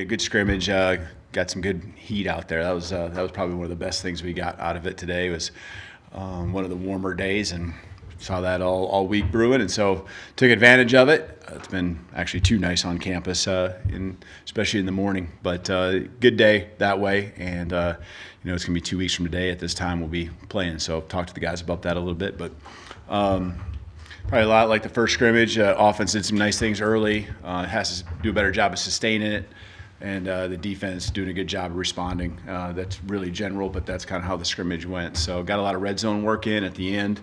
good scrimmage. Got some good heat out there. That was probably one of the best things we got out of it today. Was one of the warmer days, and saw that all week brewing, and so took advantage of it. It's been actually too nice on campus, especially in the morning. But good day that way, and it's gonna be 2 weeks from today at this time we'll be playing. So talk to the guys about that a little bit, but. Probably a lot like the first scrimmage. Offense did some nice things early. Has to do a better job of sustaining it, and the defense doing a good job of responding. That's really general, but that's kind of how the scrimmage went. So got a lot of red zone work in at the end,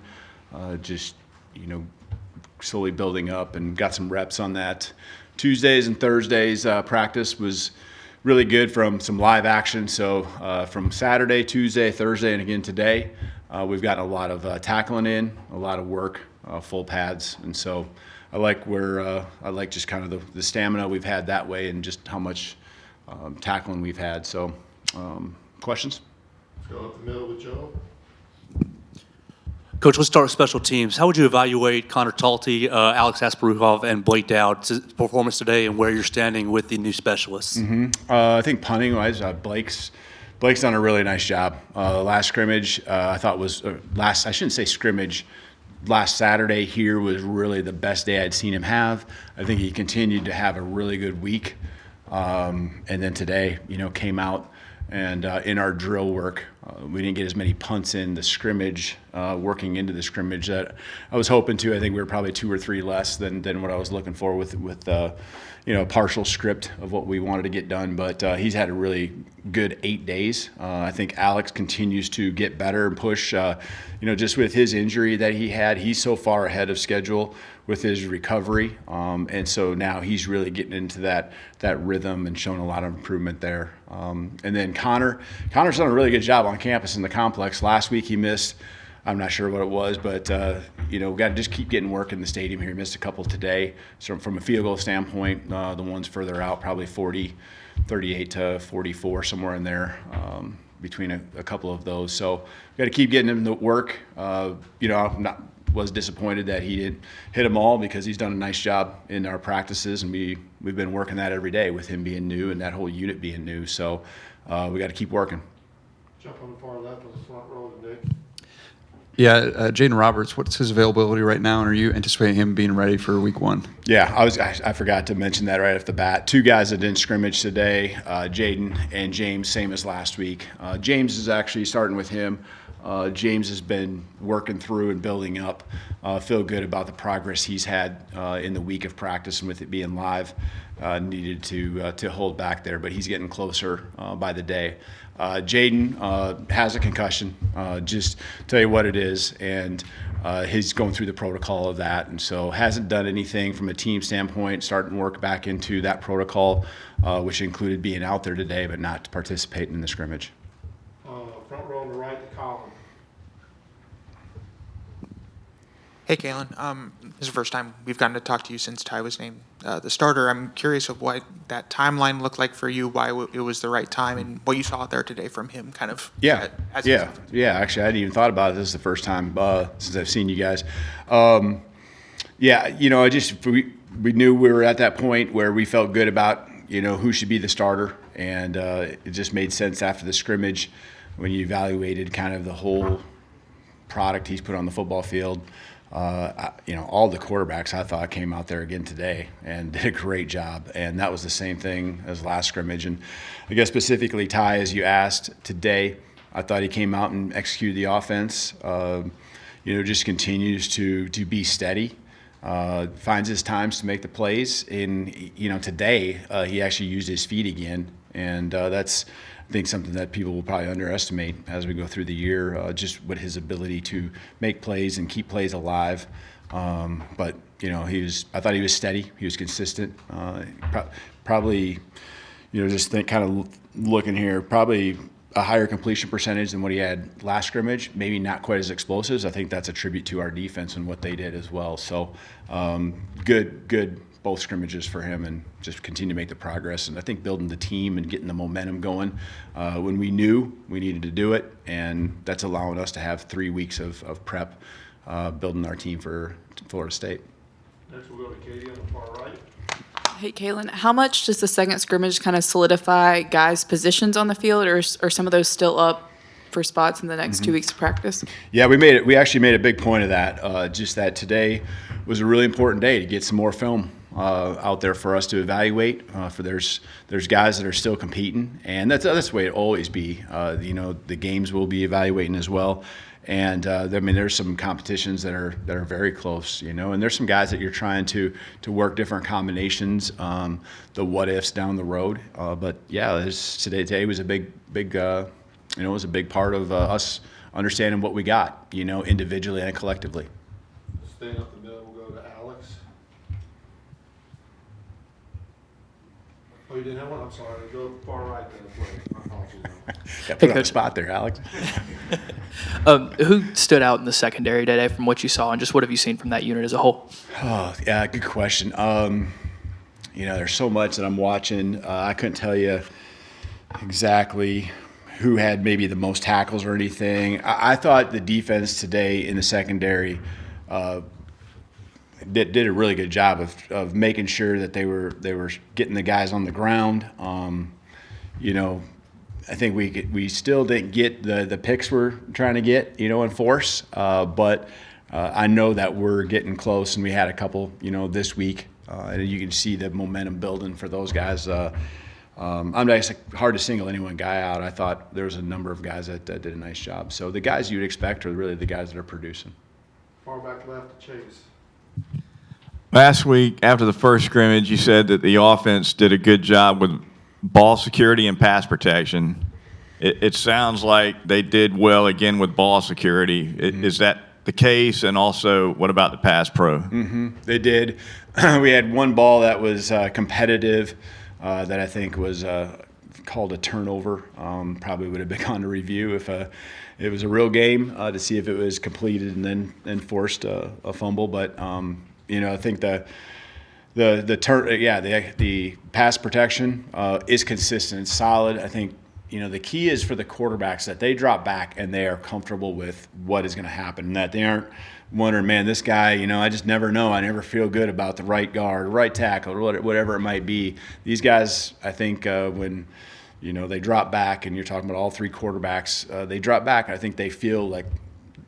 slowly building up, and got some reps on that. Tuesdays and Thursdays practice was really good from some live action. So from Saturday, Tuesday, Thursday, and again today, we've gotten a lot of tackling in, a lot of work. Full pads, and so I like just kind of the stamina we've had that way, and just how much tackling we've had. So, questions? Let's go up the middle with Joe. Coach, let's start with special teams. How would you evaluate Connor Talty, Alex Asparuhov, and Blake Dowd's performance today, and where you're standing with the new specialists? Mm-hmm. I think punting-wise, Blake's done a really nice job. Last scrimmage, I thought was I shouldn't say scrimmage. Last Saturday here was really the best day I'd seen him have. I think he continued to have a really good week. And then today, came out and in our drill work, we didn't get as many punts in the scrimmage, working into the scrimmage that I was hoping to. I think we were probably 2 or 3 less than what I was looking for with a partial script of what we wanted to get done. But he's had a really good 8 days. I think Alex continues to get better and push. Just with his injury that he had, he's so far ahead of schedule with his recovery, and so now he's really getting into that rhythm and showing a lot of improvement there. And then Connor's done a really good job on campus in the complex. Last week he missed. I'm not sure what it was, but we got to just keep getting work in the stadium here. He missed a couple today. So from a field goal standpoint, the ones further out, probably 38 to 44, somewhere in there, between a couple of those. So we got to keep getting him to work. Was disappointed that he didn't hit them all, because he's done a nice job in our practices, and we've been working that every day with him being new and that whole unit being new. So we got to keep working. Jump on the far left on the front row to Nick. Yeah, Jaden Roberts, what's his availability right now, and are you anticipating him being ready for week 1? Yeah, I forgot to mention that right off the bat. 2 guys that didn't scrimmage today, Jaden and James, same as last week. James is actually starting with him. James has been working through and building up. Feel good about the progress he's had in the week of practice, and with it being live, needed to hold back there, but he's getting closer by the day. Jaden has a concussion. Just tell you what it is, and he's going through the protocol of that, and so hasn't done anything from a team standpoint, starting work back into that protocol, which included being out there today but not participating in the scrimmage. Front row on the right to Colin. Hey, Kalen. This is the first time we've gotten to talk to you since Ty was named the starter. I'm curious of what that timeline looked like for you, why it was the right time, and what you saw out there today from him, kind of. Yeah. Actually, I hadn't even thought about it. This is the first time since I've seen you guys. We knew we were at that point where we felt good about who should be the starter, and it just made sense after the scrimmage when you evaluated kind of the whole product he's put on the football field. All the quarterbacks I thought came out there again today and did a great job, and that was the same thing as last scrimmage. And I guess specifically Ty, as you asked today, I thought he came out and executed the offense. Just continues to be steady, finds his times to make the plays. And today he actually used his feet again, and that's, I think, something that people will probably underestimate as we go through the year, just what his ability to make plays and keep plays alive. But I thought he was steady. He was consistent. Probably, just kind of looking here, probably a higher completion percentage than what he had last scrimmage. Maybe not quite as explosive. I think that's a tribute to our defense and what they did as well. So good both scrimmages for him, and just continue to make the progress. And I think building the team and getting the momentum going when we knew we needed to do it, and that's allowing us to have 3 weeks of prep, building our team for Florida State. Next we'll go to Katie on the far right. Hey, Kalen, how much does the second scrimmage kind of solidify guys' positions on the field, or are some of those still up for spots in the next 2 weeks of practice? Yeah, we actually made a big point of that. Just that today was a really important day to get some more film out there for us to evaluate. There's guys that are still competing, and that's the way it always be. The games will be evaluating as well. And there's some competitions that are very close, and there's some guys that you're trying to work different combinations, the what ifs down the road. But yeah, today was a big it was a big part of us understanding what we got, individually and collectively. Staying up the middle, we'll go to Alex. Oh, you didn't have one? I'm sorry. Go far right then, please. My apologies. Got put on the spot there, Alex. Who stood out in the secondary today from what you saw, and just what have you seen from that unit as a whole? Oh, yeah, good question. There's so much that I'm watching. I couldn't tell you exactly who had maybe the most tackles or anything. I thought the defense today in the secondary did a really good job of making sure that they were getting the guys on the ground. I think we still didn't get the picks we're trying to get, in force. But I know that we're getting close, and we had a couple, this week. And you can see the momentum building for those guys. It's hard to single any one guy out. I thought there was a number of guys that did a nice job. So the guys you'd expect are really the guys that are producing. Far back left to Chase. Last week, after the first scrimmage, you said that the offense did a good job with ball security and pass protection. It sounds like they did well again with ball security. Mm-hmm. Is that the case? And also, what about the pass pro? Mm-hmm. They did. We had one ball that was competitive that I think was called a turnover. Probably would have been on to review if it was a real game to see if it was completed and then forced a fumble. But I think the pass protection is consistent, solid. I think the key is for the quarterbacks that they drop back and they are comfortable with what is going to happen, and that they aren't wondering, man, this guy, I just never know. I never feel good about the right guard, right tackle, or whatever it might be. These guys, I think, when they drop back, and you're talking about all three quarterbacks, they drop back. I think they feel like,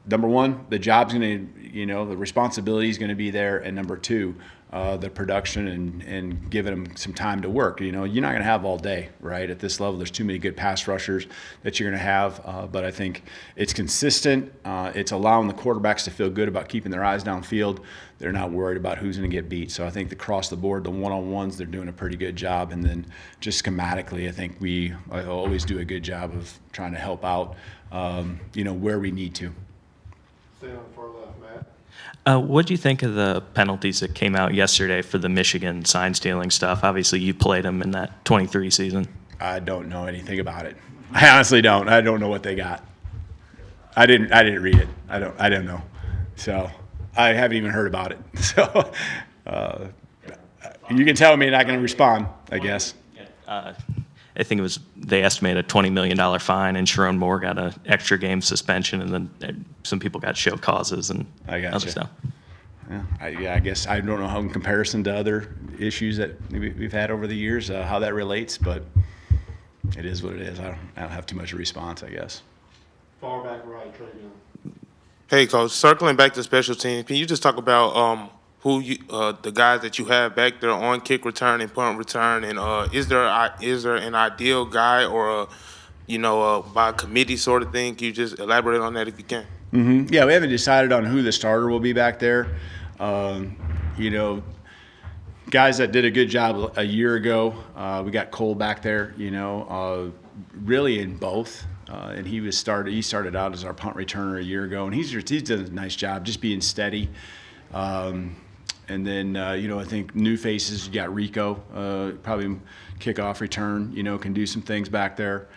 number one, the job's going to, the responsibility is going to be there, and number two, the production and giving them some time to work. You're not going to have all day, right? At this level, there's too many good pass rushers that you're going to have. But I think it's consistent. It's allowing the quarterbacks to feel good about keeping their eyes downfield. They're not worried about who's going to get beat. So I think across the board, the one-on-ones, they're doing a pretty good job. And then just schematically, I think I always do a good job of trying to help out, where we need to. Staying on the far left, Matt. What do you think of the penalties that came out yesterday for the Michigan sign stealing stuff? Obviously, you played them in that 23 season. I don't know anything about it. I honestly don't. I don't know what they got. I didn't read it. I don't know. So I haven't even heard about it. So you can tell me, and I can respond, I guess. I think they estimated a $20 million fine, and Sharon Moore got an extra game suspension, and then some people got show causes and other stuff. Yeah, I guess I don't know how in comparison to other issues that we've had over the years, how that relates, but it is what it is. I don't have too much of a response, I guess. Far back right, Travion. Hey, Coach. Circling back to special teams, can you just talk about the guys that you have back there on kick return and punt return, and is there an ideal guy or by committee sort of thing? Can you just elaborate on that if you can? Mm-hmm. Yeah, we haven't decided on who the starter will be back there. Guys that did a good job a year ago. We got Cole back there. Really in both. And he started out as our punt returner a year ago, and he's done a nice job just being steady. And then, I think new faces, you got Rico, probably kickoff return, can do some things back there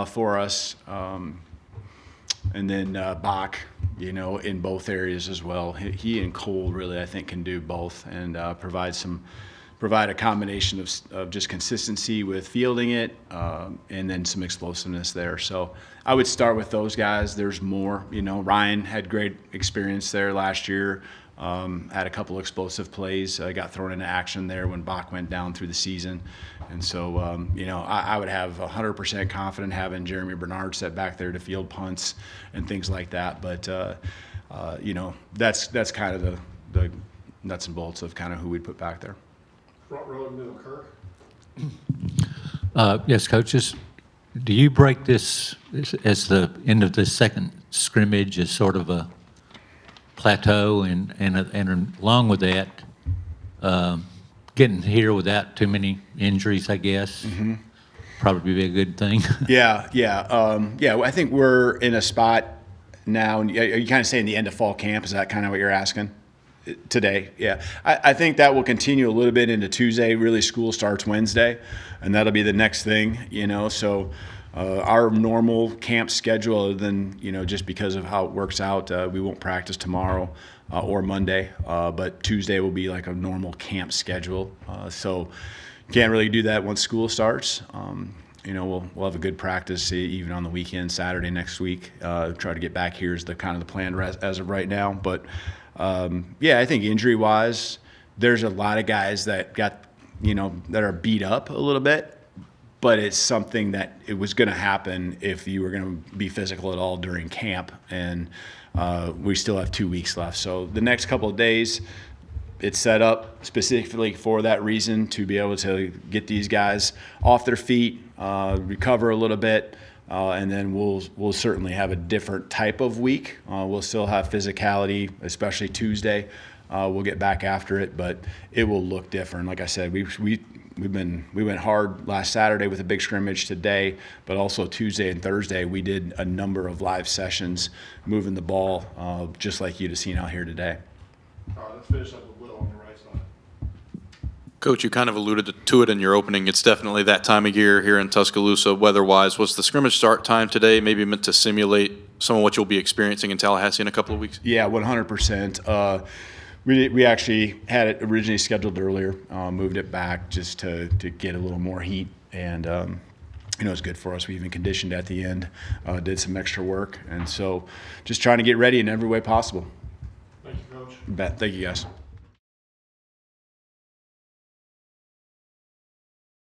for us. And then Bach, in both areas as well. He and Cole really, I think, can do both and provide a combination of just consistency with fielding it and then some explosiveness there. So I would start with those guys. There's more. Ryan had great experience there last year. Had a couple explosive plays. Got thrown into action there when Bach went down through the season. And so, I would have 100% confident having Jeremy Bernard set back there to field punts and things like that. But, that's kind of the nuts and bolts of kind of who we'd put back there. Front row and middle, Kirk. Yes, coaches. Do you break this as the end of the second scrimmage as sort of a plateau, and along with that, getting here without too many injuries, I guess, probably be a good thing. Yeah. I think we're in a spot now. And are you kind of saying the end of fall camp? Is that kind of what you're asking? Today, yeah. I think that will continue a little bit into Tuesday. Really, school starts Wednesday, and that'll be the next thing, So our normal camp schedule, other than, just because of how it works out, we won't practice tomorrow or Monday, but Tuesday will be like a normal camp schedule. So can't really do that once school starts. We'll have a good practice even on the weekend, Saturday next week. Try to get back here is the kind of the plan as of right now, but. I think injury-wise, there's a lot of guys that got, that are beat up a little bit, but it's something that it was going to happen if you were going to be physical at all during camp, and we still have 2 weeks left. So the next couple of days, it's set up specifically for that reason, to be able to get these guys off their feet, recover a little bit. And then we'll certainly have a different type of week. We'll still have physicality, especially Tuesday. We'll get back after it, but it will look different. Like I said, we went hard last Saturday with a big scrimmage today, but also Tuesday and Thursday we did a number of live sessions, moving the ball, just like you'd have seen out here today. All right, let's finish up with Will on the right side. Coach, you kind of alluded to it in your opening. It's definitely that time of year here in Tuscaloosa, weather-wise. Was the scrimmage start time today maybe meant to simulate some of what you'll be experiencing in Tallahassee in a couple of weeks? Yeah, 100%. We actually had it originally scheduled earlier, moved it back just to get a little more heat, and it's good for us. We even conditioned at the end, did some extra work, and so just trying to get ready in every way possible. Thank you, Coach. You bet. Thank you, guys.